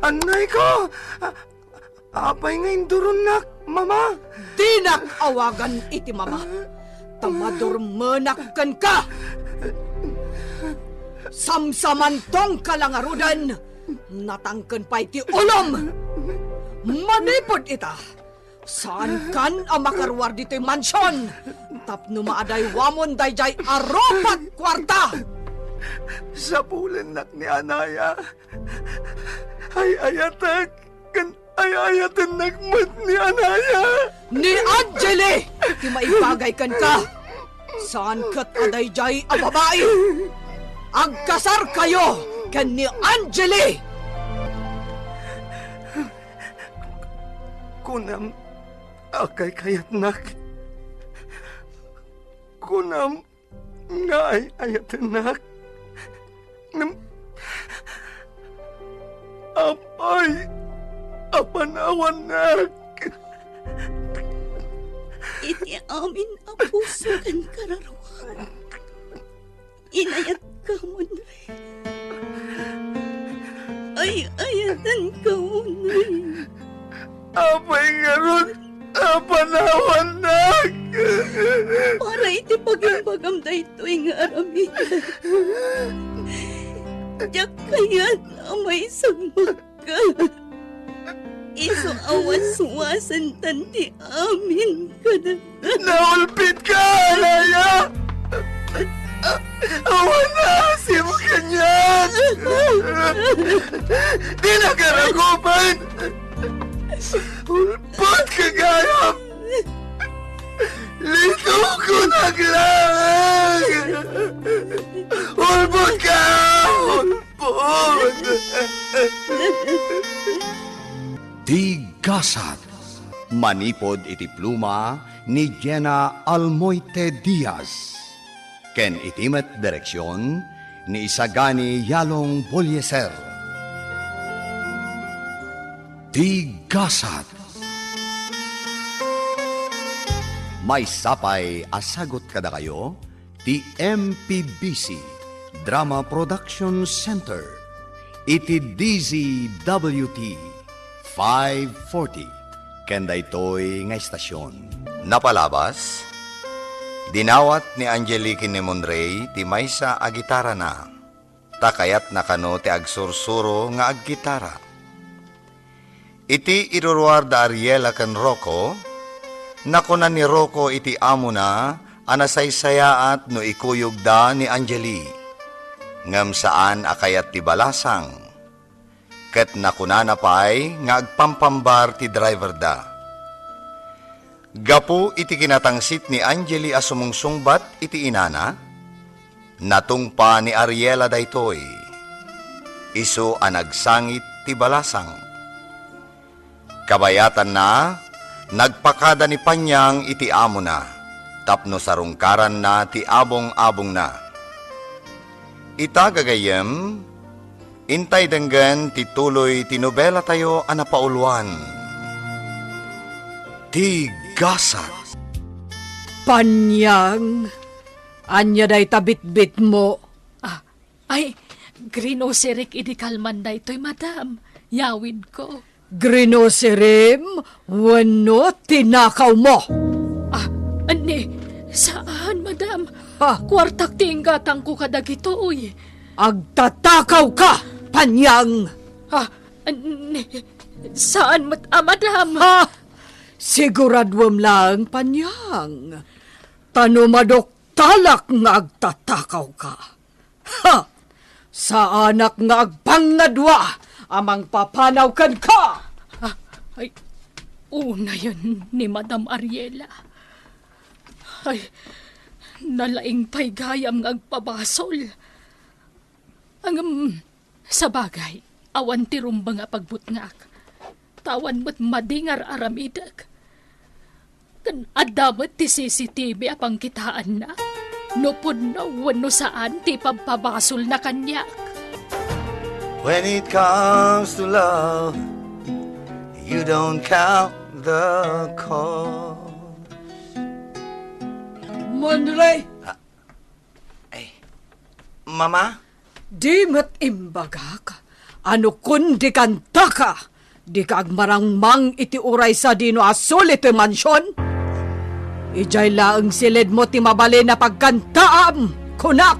Anay ko! Apay ngayon durunak, mama! Dinak awagan iti mama. Tamadurmenakkan ka! Samsamantong kalangarudan, natangken pa iti ulom. Manipod ita. Saan kan ang makarwar dito'y mansyon? Tapno maaday wamon dayjay aropat kwarta. Sa pulanak ni Anaya, ay ayatag, kan ay ayatan nagmat ni Anaya. Ni Angeli, ti maibagay kan ka. Saan kat adayjay ang babae? Agkasar kayo kan ni Angeli. Kunam, akay kayatnak. Kunam, nga ay ayatanak. Apay, apanawan nak. Iti amin ang puso kan kararawan. Inayat ka mo na. Ay, ayatan ka mo na. Apay nga ron, apanawan nak. Para iti pagimbagam da ito'y nga aramid. Diyak kaya't amay sagmag ka. Iso awas-wasan tanti amin ka na. Naulpit ka, Anaya! Awan na, asim ka niyan! Di na ka nagupan! Ulpat ka gayam! Lito ko naglang! Ulpot ka! Ulpot! Tigasat. Manipod iti pluma ni Jenna Almoite Diaz. Ken itimet direksyon ni Isagani Yalong Bolieser. Tigasat. May sapay asagot kada kayo ti MPBC Drama Production Center. Iti DZWT 540 kenda ito'y nga istasyon. Napalabas, dinawat ni Angelique ni Monrey ti maysa a gitara na. Takayat na kano ti agsursuro nga aggitara. Iti iruruar da Ariela kan Rocco, nakuna ni Rocco iti amo na anasaysayaat no ikuyog da ni Angeli. Ngam saan akayat ti balasang. Ket nakunana pa'y nga agpampambar ti driver da. Gapu iti kinatangsit ni Angeli a sumungsungbat iti inana, natungpa ni Ariela daytoy. Isu a nagsangit ti balasang. Kabayatan na, nagpakada ni Panyang iti amo na, tapno sarungkaran na ti abong-abong na. Itagagayem, intay denggan ti tuloy ti nobela tayo a napauluan. Tigasat. Panyang, anya day tabit-bit mo. Ay, grinoserik idi kalman da ito'y madam. Yawid ko. Grinoserim, wano tinakaw mo. Ani, saan madam? Ha? Kwartak tinggatang ko kadag ito, uy. Agtatakaw ka, Panyang. Ani, saan madam? Siguradwam lang, Panyang. Tanumadok talak nga agtatakaw ka. Sa anak nga agpangadwa, amang papanaw kan ka. Ay, una yun ni Madam Ariela. Ay, nalaing pa'y gayam nga agpabasol. Sa bagay, awan ti rumba nga pagbutngak. Tawan mo't madingar aramidag. Kan adamot ti CCTV apang kitaan na. Nupod na wano saan ti pagpabasol na kanyak. When it comes to love, you don't count the cost. Monrey, Mama? di mat imbaga ka. Ano kun di kanta ka? Di ka agmarangmang iti uray sa dino asol iti mansyon? Ijay laang silid mo ti mabali na pagkantaam, kunak!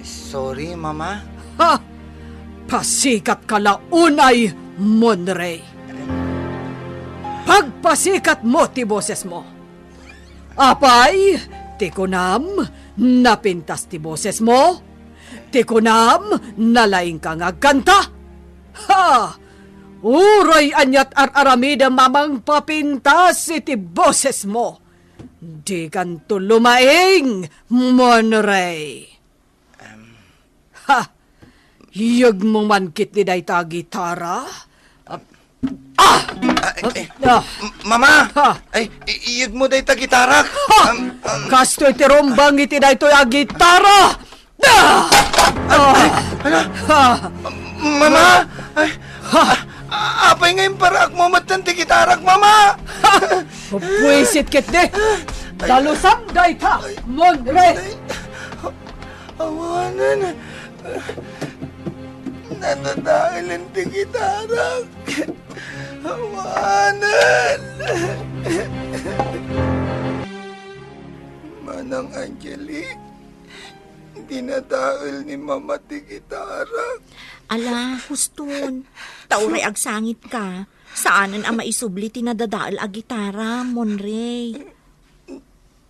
Sorry, Mama. Ha! Pasikat ka launay, Monrey. Pagpasikat mo ti boses mo. Apay, ti kunam, napintas ti boses mo. Ti kunam, nalaing kang agkanta. Ha! Uray anyat aramida mamang papintas iti boses mo. Di kanto lumaing, Monrey. Ha! Iyag mo man kit ni day ta gitara? Mama! Ha! Ay, iyag mo day ta gitarak. Ha! Kasto'y tirombang iti day to'y agitara! Mama! Ay, apay ngayon para mo matan ti gitarak, Mama! Pupwisit kit di! Dalusam day ta, Monre! Awanan. Natatahilan ti gitarak. Awanan. Manang Angeli, dinadahil ni Mama ti gitarak. Ala, huston. Tauray agsangit ka. Saanan ang maisubli tinadadaal a gitara, Monrey?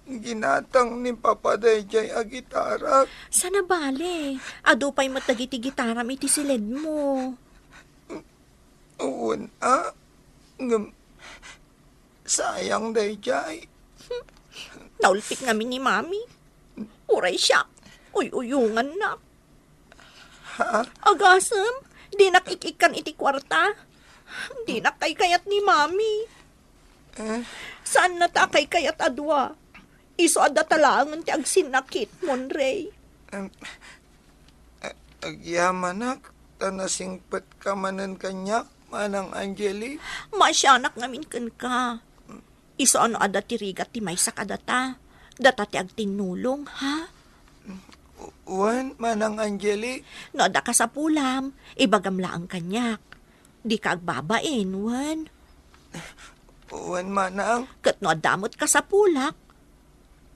Ginatang ni Papa Dayjay a gitarak. Sana bale. Ado pa'y matagiti gitara iti silid mo. Uwan sayang Dayjay. Naulpit ngamin ni Mami. Uray siya. Uyungan na. Ha? Agasam, di nakikikan iti kwarta. Di nakay-kayat ni Mami. Saan na ta kay-kayat adwa? Iso ada talangan ti agsinakit, Monrey. Agyamanak, tanasingpet ka manan kanyak, Manang Angeli. Masyanak ngamin kan ka. Iso ano ada ti rigat ti maysa kadata. Data ti agtinulong, ha? Uwan, Manang Angeli. No ada ka sa pulam, ibagamla ang kanyak. Di ka agbabain, Wan. Uwan, Manang. Kat no adamot ka sa pulak.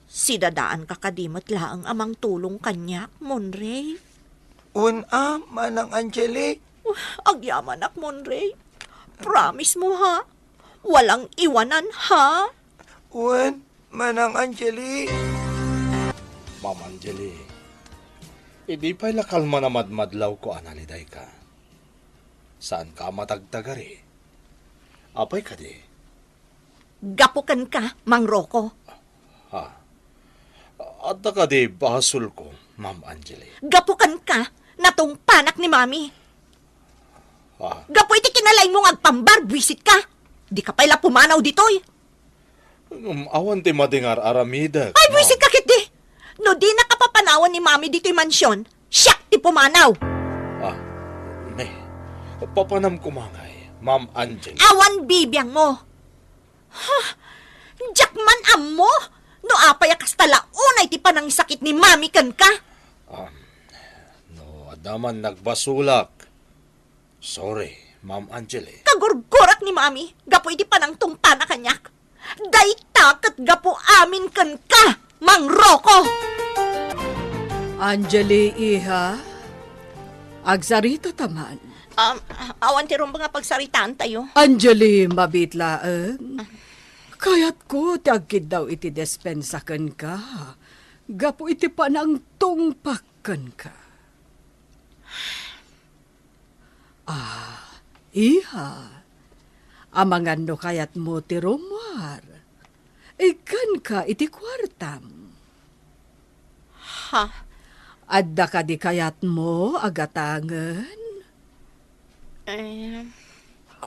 Sidadaan ka kadimot laang amang tulong kanyak, Monrey. Uwan, Manang Angeli. Agyaman ak, Monrey. Promise mo, ha? Walang iwanan, ha? Uwan, Manang Angeli. Ma'am Angeli, hindi pa'y lakal manamadmadlaw ko analiday ka. Saan ka matagtagari? Apay ka di? Gapukan ka, Mang Rocco. Ha? At ka di basol ko, Ma'am Angeli. Gapukan ka, natong panak ni Mami. Ha? Gapo iti kinalay mong agpambar, buwisit ka. Di ka pala pumanaw ditoy. Awan ti madingar aramidak. Ay, buwisit ka kit di. No di nakapapanawan ni Mami dito'y mansyon, siyak ti pumanaw. May, papanam kumangay, Ma'am Angeli. Awan bibiyang mo. Ha? Jakman am mo? No apay akas talaunay ti panang sakit ni Mami kan ka? No, adaman nagbasulak. Sorry, Ma'am Angeli. Kagurgurak ni Mami, gapo iti panang tungta na kanyak. Dayta kat gapo amin kan ka, Mang Rocco. Angeli, iha. Agsarita taman. Awan ti rumba nga pagsaritaan tayo. Angeli, mabitlaang. Kayat ko, tiagkid daw iti despensakan ka. Gapo iti panang tungpakan ka. Iha. Amangan no kayat mo ti rumwar. Ikan ka iti kwartam. Ha? Adda ka di kayat mo agatangan.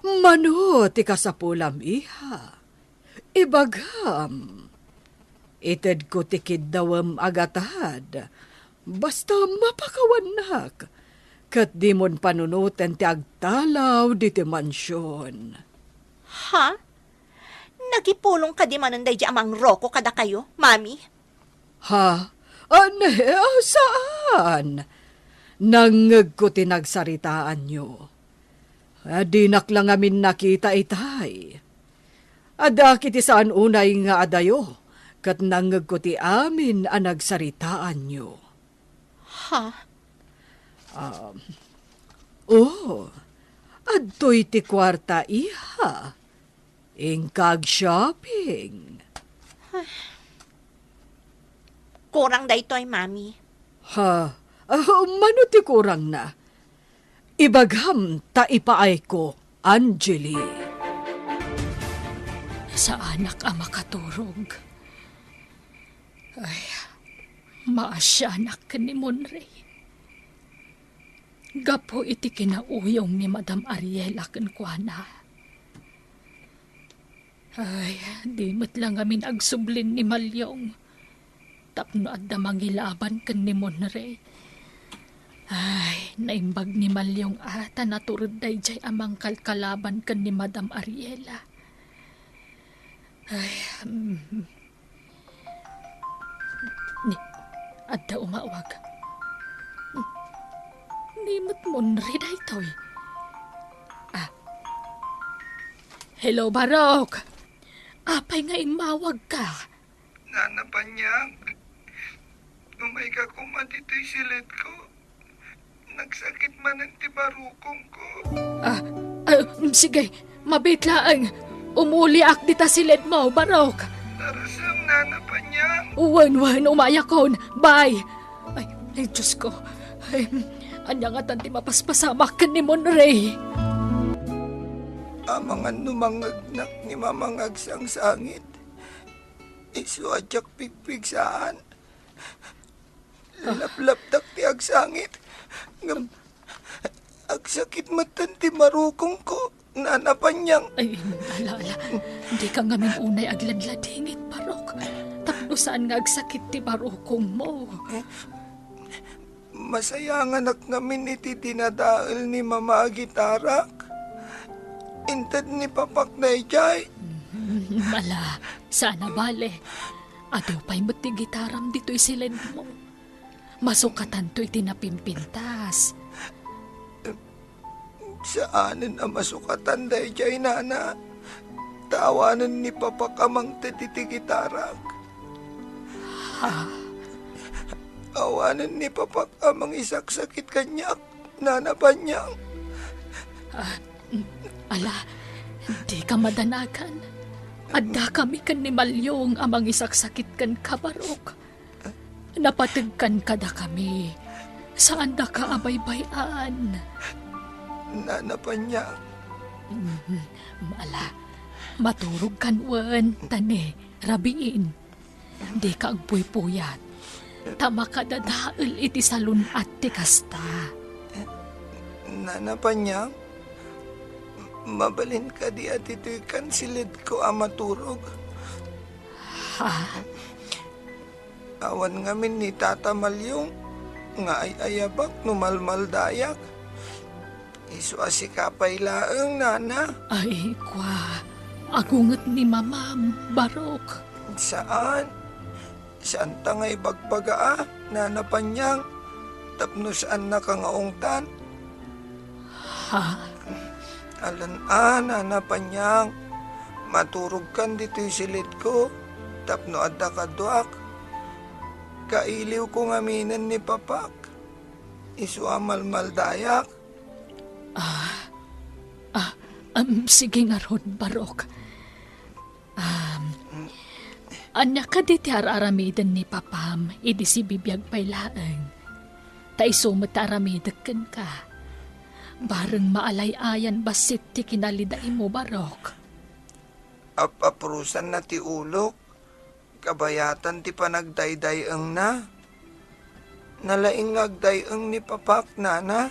Mano ti kasapulam, iha. Ibagam. Ited ko tikid dawam agatad. Basta mapakawanak. Kat di mon panunutan ti agtalaw di ti mansyon. Ha? Nagipulong ka di mananday di amang Rocco kada kayo, Mami? Ha? Saan? Nangeg ko tinagsaritaan nyo. Dinak lang amin nakita itay. Ada kiti saan unay nga adayo, kat nangeg ko ti amin ang nagsaritaan nyo. Ha? Adtoy ti kwarta iha. Ingkag shopping. Kurang daytoy, Mami. Mano ti kurang na? Ibagham ta ipaay ko, Angeli. Sa anak ang makaturog. Ay, maasyanak ka ni Monray. Gapo iti kinauyong ni Madam Ariela kenkwana. Ay, di mo't lang amin agsublin ni Malyong. Tapno at mangilaban ken ni Monray. Ay, naimbag ni Malyong ata naturod day jay amang kalkalaban ken ni Madam Ariela. Ay, adda umawag. Nimot Monray day toy. Hello, Barok. Apay nga imawag ka. Nana Panyang, umay ka kumatito'y silid ko. Nagsakit man ang tibarukong ko. Sige, mabitlaang. Umuli ak dita silid mo, Barok. Narasang Nana Panyang. Uwan, umayakon. Bye. Ay, Diyos ko. Ay, anya nga tanti mapaspasamak ka ni Monray. Amangan numangagnak ni mamangag sang sangit. Isu ajak pigpig saan. Laplaptak ti agsangit. Ngam, agsakit matan ti marukong ko. Nana Panyang. Ay, ala. Hindi ka ngamin unay agladladingit, Barok. Tapno saan nga agsakit ti barukong mo. Masayang anak ngamin iti dinadaal ni Mama Agitarak. Intad ni Papak na ijay. Mala, sana bale. Ado pa'y mati gitaram dito'y silid mo. Masukatan to'y tinapimpintas. Saanin ang masukatan da ijay, Nana? Tawanan ni Papak amang tititigitarak. Awanan ni Papak amang isaksakit kanyak, Nana Panyang. Ala, di ka madanakan. Adda kami kan ni Malyong amang isaksakit kan kabarok. Napatagkan kada kami. Saan da ka abaybayan? Nana Panyang. Ala, maturog kan wan, tani, rabiin. Di ka agpuy-puyat. Tama ka dadaal iti salun at ti kasta. Nana Panyang, mabalin ka di at ito'y kansilid ko amaturog. Awan ngamin ni Tata Malyong, nga ay ayabak numalmal dayak. Isu asikapay laeng, Nana. Ay, kwa, agunget ni Mamam, Barok. Saan? Saan tangay bagbaga, Nana Panyang? Tapno saan nakangaungtan? Alan Nana Panyang, maturog kan dito'y silid ko, tapno adda kaduak. Kailiw ko ngaminan ni Papak, isu amal maldayak. Sige nga ron, Barok. Anya ka di ti aramidan ni Papam, idi si bibiyag pay laeng. Taiso mataramidakan ka. Bareng maalay-ayan basit ti kinaliday mo, Barok. Apaprusan na ti ulok, kabayatan ti panagdayday-ang na. Nalaing agday-ang ni Papak, Nana.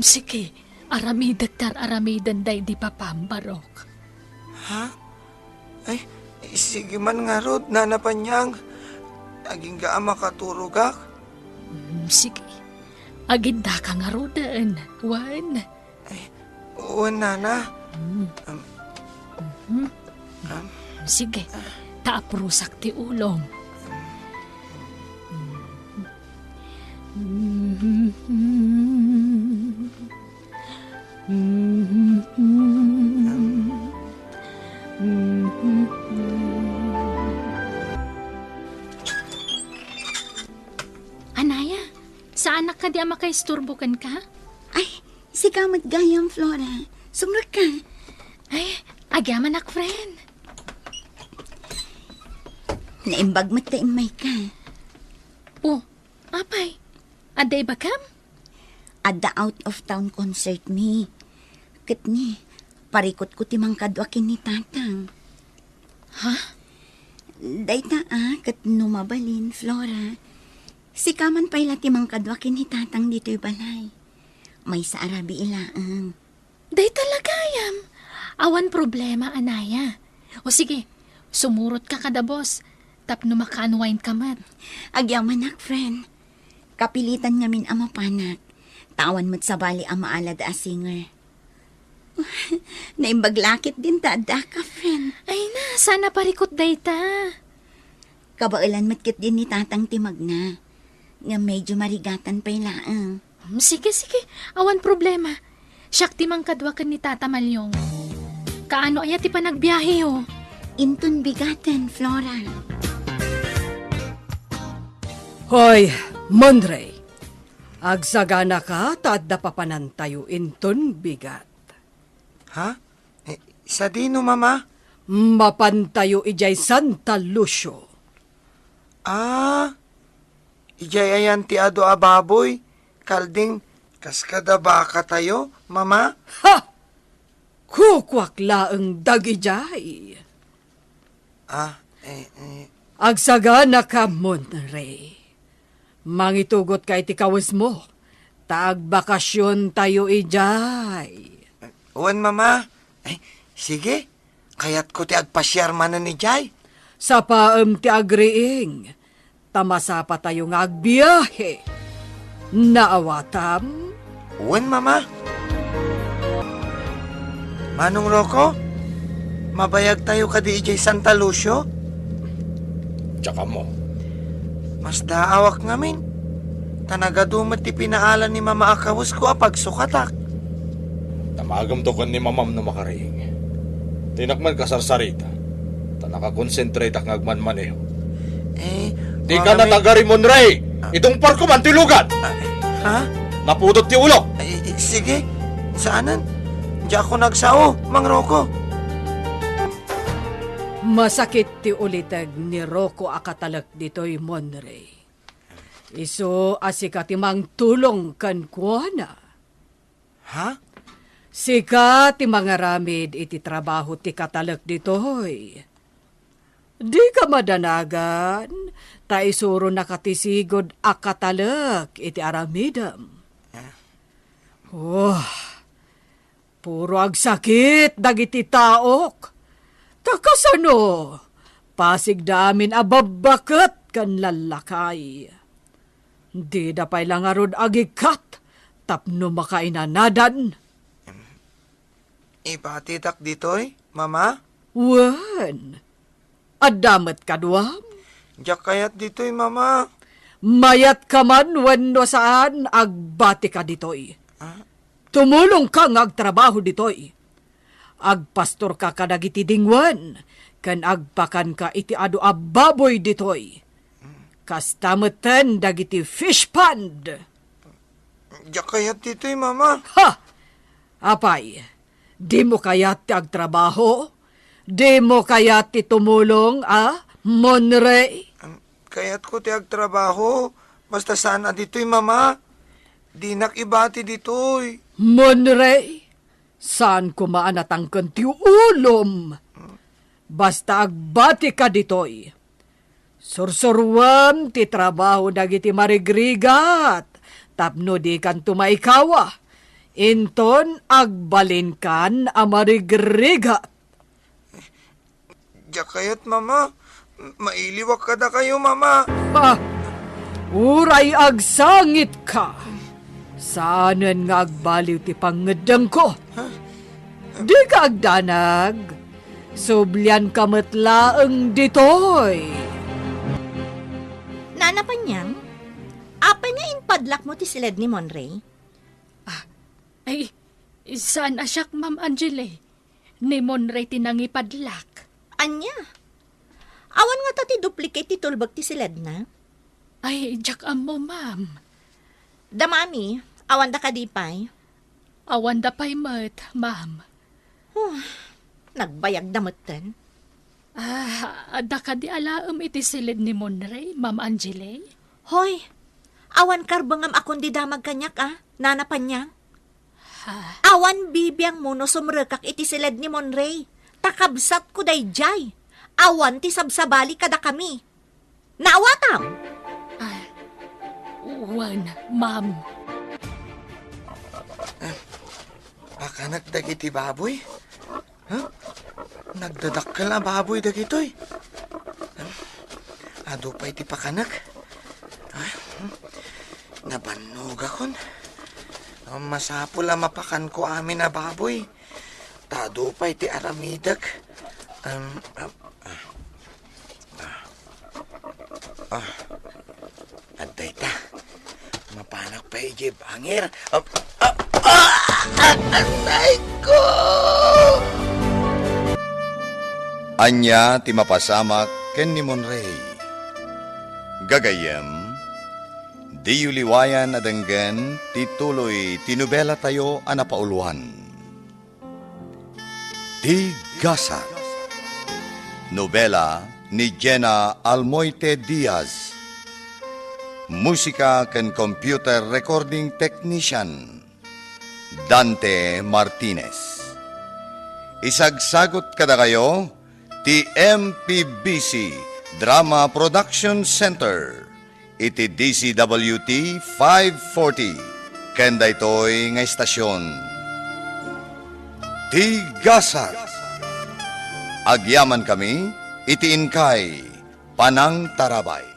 Sige. Aramidak tar aramidan day di Papam, Barok. Ha? Ay, sige man nga rod, Nana Panyang. Aging ga makaturugak. Sige. Aginda ka nga rodan, Wan. Oo, Nana. Sige, taaprusak ti ulong. Anaya, saan ka di makaisturbukan ka? Ay, si kamat gayam, Flora. Sumrag ka. Ay, agyaman ak, friend. Naimbag mataimay ka. Oh, apay, aday ba kam? Adda out of town concert mi. Kat ni, parikot ko timang kadwakin ni tatang. Ha? Dayta kat numabalin, Flora. Si kaman pa'y timang kadwakin ni tatang dito'y balay. May sa Arabi ilaang. Day talaga yam. Awan problema, Anaya. O sige, sumurot ka kada boss. Tapno maka-unwind ka man. Agyaman nak, friend. Kapilitan ngamin ama panak. Tawan mo't sa bali ang maalad a singer. Naimbaglakit din taada ka, friend. Ay na, sana parikot day ta. Kabailan matkit din ni tatang timag na. Nga medyo marigatan pa ilaang. Sige, awan problema. Siyak timang kadwakan ni Tata Malyong. Kaano aya ti pa nagbiyahe oh? Intun bigatan, Flora. Hoy, Monrey. Agsagana ka, tadda papanan tayo inton bigat. Ha? Sa dino, mama? Mapantayo ijay Santa Lucio. Ijay ayan ti ado ababoy. Kalding, kaskada baka tayo, mama? Ha! Kukwak laeng dagijay. Agsagana ka, Monrey. Mangitugot ka iti kawas mo. Tagbakasyon tayo ijay. Uwan, mama? Sige. Kayat ko ti agpasyar manan ni Jay. Sa paem ti agriing. Tamasa pa tayo nga agbiyahe. Naawatam? Uwan, mama? Manong Rocco? Mabayag tayo ka di ijay Santa Lucio? Tsaka mo. Mas daawak ngamin. Tanagadumat ti pinaalan ni mama akawus ko apag sukatak. Tamagam to kan ni mamam na makariing. Tinakman ka sarsarita. Tanakakonsentrate ak ngagman-maneho. Di ka na tagari Monrey! Itong parko man tilugan! Ha? Naputot ti ulo! Sige. Saanan? Di ako nagsao, Mang Rocco. Masakit ti ulitag ni Rocco akatalak dito'y Monrey. Iso asika ti mang tulong kan kuana. Ha? Sika ti mga ramid iti trabaho ti katalak dito'y. Di ka madanagan, ta isuro nakatisigod akatalak iti aramidam. Puro agsakit dagiti taok. Kakasano, pasig damin ababakat kan lalakay. Di da pa'y lang arod agikat, tapno makainanadan. Ipatitak ditoy, mama? Wan, adamat kaduam. Diyak kayat ditoy, mama. Mayat ka man wano saan agbati ka ditoy. Tumulong ka agtrabaho ditoy. Agpastor ka kadagiti dingwan, kan agpakan ka iti adu ababoy ditoy. Kastametan dagiti fish pond. Diyak kayat ditoy, mama. Ha! Apay, di mo kayat ti agtrabaho? Di mo kayat ti tumulong, Monrey? Kayat ko ti agtrabaho. Basta sana ditoy, mama. Di nakibati ditoy. Monrey, saan ko maanatangkan ti ulom? Basta agbati ka ditoy. Sursurwam ti trabaho dagiti marigrigat. Tapno di kan tumaikawa. Inton agbalin kan a marigrigat. Diyak kayat, mama. Mailiwak ka da kayo, mama. Uray agsangit ka. Saanan nga agbaliw ti pangedang ko. Di ka agdanag. Sublian kamatlaeng ditoy. Nana Panyang, Apa nga inpadlak mo ti silid ni Monray? Ay, saan asyak, Ma'am Angele? Ni Monray tinangipadlak. Anya? Awan nga ta ti duplicate ti tulbag ti silid na? Ay, jak mo, Ma'am. Da mami, awan da kadipay. Awan da pa'y mat, Ma'am. Nagbayag damutan. Da ka di alaam iti silid ni Monray, Ma'am Angele? Hoy, awan karbangam akong di damag kanyak nanapan niya. Awan bibiyang muno sumrekak iti silid ni Monray. Takabsat ko dayjay. Awan ti sabsabali kada kami. Naawatam! Wan, Ma'am. Baka nagdagiti baboy? Huh? Nagdadakkel na baboy dagitoy. Ado pa iti pakanak. Nabannog akon. Masapul ang mapakan ko amin na baboy. Tado pa iti aramidag. Aday ta. Mapanak pa iti bangir. Aday ko! Anya ti mapasamak ken ni Monray. Gagayem, di yuliwayan adenggen ti tuloy tinubela tayo anapauluan. Ti Gasa. Nobela ni Jenna Almoite Diaz. Musika ken computer recording technician Dante Martinez. Isagsagot kada kayo ti MPBC Drama Production Center iti DCWT 540 ken daytoy nga istasyon. Ti Gasa. Agyaman kami iti Inkay Panang Tarabay.